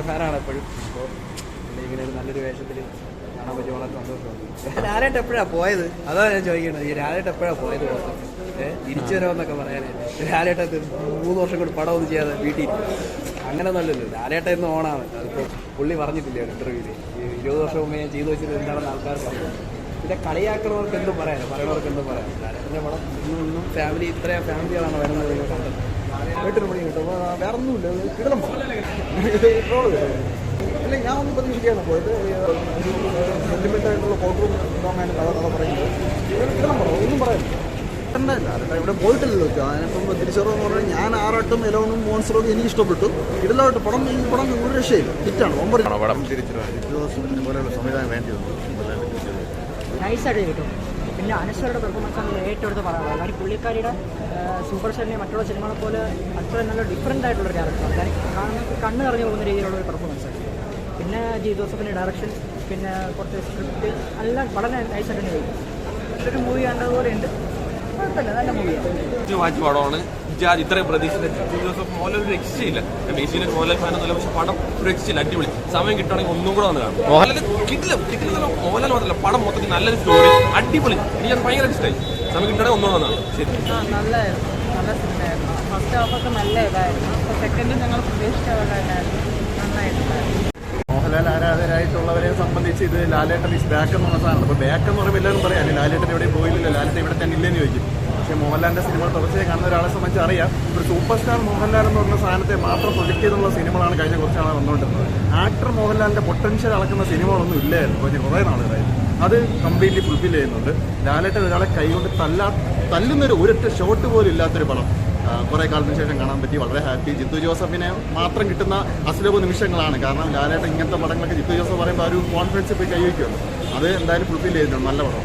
ഫാനാണ് എപ്പോഴും. അപ്പോൾ ഇങ്ങനെ ഒരു നല്ലൊരു വേഷത്തിൽ കാണാൻ പറ്റി വളരെ സന്തോഷമുണ്ട്. ലാലേട്ട് എപ്പോഴാണ് പോയത്? അതാണ് ഞാൻ ചോദിക്കുന്നത്. ഈ ലാലേട്ട് എപ്പോഴാണ് പോയത്? തിരിച്ചു വരാമെന്നൊക്കെ പറയാനായിട്ട് ലാലേട്ടത്ത് 3 വർഷം കൂടി പടം ഒന്നും ചെയ്യാതെ വീട്ടിൽ അങ്ങനെ നല്ലല്ലോ. ലാലേട്ട എന്ന് ഓണാണ്. അതിപ്പോൾ പുള്ളി പറഞ്ഞിട്ടില്ല ഒരു ഇന്റർവ്യൂവിൽ. ഈ 20 വർഷം മുമ്പ് ഞാൻ ചെയ്തു വെച്ചത് എന്താണെന്ന് ആൾക്കാർ പറഞ്ഞു. പിന്നെ കളിയാക്കുന്നവർക്ക് എന്തും പറയാം, പറയുന്നവർക്ക് എന്തും പറയാം. ലാലേട്ടൻ്റെ പടം ഇന്നും ഫാമിലി ഇത്രയും ഫാമിലികളാണ് വരുന്നത് കണ്ടത്. വീട്ടിൽ പണി കിട്ടും. വേറെ ഒന്നുമില്ല, കിടണം ട്രോള് കിട്ടും. അല്ലെ ഞാൻ ഒന്നും പ്രതീക്ഷിക്കാണ് പോയത്. സെന്റിമെൻ്റായിട്ടുള്ള കോർട്ട് റൂം ഡ്രാമയാണ് കഥ പറയുന്നത്. കിടണം പടം ഒന്നും പറയാനില്ല. ഇവിടെ പോയിട്ടില്ലല്ലോ. ഞാനിപ്പം തിരിച്ചറിവെന്ന് പറഞ്ഞാൽ ഞാൻ ആറാട്ടും എലോണും മോൺസ്റ്ററും എനിക്ക് ഇഷ്ടപ്പെട്ടു. ഇതിലോട്ട് പടം ഈ പടം ഒരു രക്ഷയില്ല. ഹിറ്റാണ്. പടം തിരിച്ചുപോലെയുള്ള സംവിധാനം വേണ്ടി വന്നു. നൈസായിട്ട് കിട്ടും. പിന്നെ അനശ്വരയുടെ പെർഫോമൻസ് ആണ് ഏറ്റവും എടുത്ത് പറയാനുള്ളത്. കാര്യം പുള്ളിക്കാരിയുടെ സൂപ്പർ സ്റ്റാറിനെ മറ്റുള്ള സിനിമകളെ പോലെ അത്ര നല്ല ഡിഫറൻ്റ് ആയിട്ടുള്ളൊരു ക്യാരക്ടറാണ്. കാര്യം കണ്ണ് നിറഞ്ഞു പോകുന്ന രീതിയിലുള്ള ഒരു പെർഫോമൻസ്. പിന്നെ ജി ജോസഫിൻ്റെ ഡയറക്ഷൻ, പിന്നെ കുറച്ച് സ്ക്രിപ്റ്റ് എല്ലാം വളരെ നൈസായിട്ട് തന്നെ കഴിയും. നല്ലൊരു മൂവി കണ്ടതുപോലെ ഉണ്ട്. കുഴപ്പമില്ല, നല്ല മൂവിയാണ്. പടമാണ്. ഇത്രയും പ്രതീക്ഷിച്ച ജോസഫ് മോഹൻലാൽ ഒരു രക്ഷയില്ല. ബേസിലെ മോഹൻലാൽ ഫാനൊന്നുമില്ല, പക്ഷെ പടം ഒരു രക്ഷയില്ല. അടിപൊളി. സമയം കിട്ടുകയാണെങ്കിൽ ഒന്നും കൂടെ വന്ന് കാണും. മോഹൻലാൽ കിട്ടില്ല മോഹൻലാൽ മാത്രമല്ല, പടം മൊത്തത്തിൽ നല്ലൊരു സ്റ്റോറി, അടിപൊളി. എനിക്ക് അത് ഭയങ്കര ഇഷ്ടമായി. സമയം കിട്ടുകയാണെങ്കിൽ ഒന്നും വന്നാണ്. ശരി, നല്ല സിനിമയായിരുന്നു. ഫസ്റ്റ് ഹാഫൊക്കെ നല്ല ഇതായിരുന്നു. അപ്പോൾ സെക്കൻഡ് ഞങ്ങൾ പ്രതീക്ഷിച്ചതായിരുന്നു. നന്നായിട്ടുണ്ടായിരുന്നു. മോഹൻലാൽ ആരാധകരായിട്ടുള്ളവരെ സംബന്ധിച്ച് ഇത് ലാലേട്ടൻ ഈസ് ബാക്ക് എന്നുള്ള സാധനമാണ്. അപ്പോൾ ബാക്ക് എന്ന് പറയുമ്പോൾ എല്ലാവരും പറയാം ലാലേട്ടൻ എവിടെയും പോയില്ലല്ലോ, ലാലേട്ടൻ ഇവിടെ തന്നെ ഇല്ലെന്ന് ചോദിക്കും. പക്ഷേ മോഹൻലാലിൻ്റെ സിനിമകൾ തുടർച്ചയായി കാണുന്ന ഒരാളെ സംബന്ധിച്ച് അറിയാം, ഒരു സൂപ്പർ സ്റ്റാർ മോഹൻലാൽ എന്ന് പറഞ്ഞ സാധനത്തെ മാത്രം പ്രൊജക്ട് ചെയ്തുള്ള സിനിമകളാണ് കഴിഞ്ഞ കുറച്ച് നാളെ വന്നുകൊണ്ടിരുന്നത്. ആക്ടർ മോഹൻലാലിൻ്റെ പൊട്ടൻഷ്യൽ അളക്കുന്ന സിനിമകളൊന്നും ഇല്ലായിരുന്നു കഴിഞ്ഞ കുറേ നാളുകളായിരുന്നു. അത് കംപ്ലീറ്റ്ലി ഫുൾഫിൽ ചെയ്യുന്നുണ്ട്. ലാലേട്ടൻ ഒരാളെ കൈകൊണ്ട് തല്ലുന്നൊരു ഒരൊറ്റ ഷോട്ട് പോലും ഇല്ലാത്തൊരു പടം കുറേ കാലത്തിന് ശേഷം കാണാൻ പറ്റി. വളരെ ഹാപ്പി. ജിത്തു ജോസഫിനെ മാത്രം കിട്ടുന്ന അസുലഭ നിമിഷങ്ങളാണ്. കാരണം ലാലേട്ടൻ ഇങ്ങനത്തെ പടങ്ങളൊക്കെ ജിത്തു ജോസഫ് പറയുമ്പോൾ ആ ഒരു കോൺഫിഡൻസ് പോയി കൈവയ്ക്കുമല്ലോ. അത് എന്തായാലും ഫുൾഫിൽ ചെയ്തിട്ടുണ്ട്. നല്ല പടം.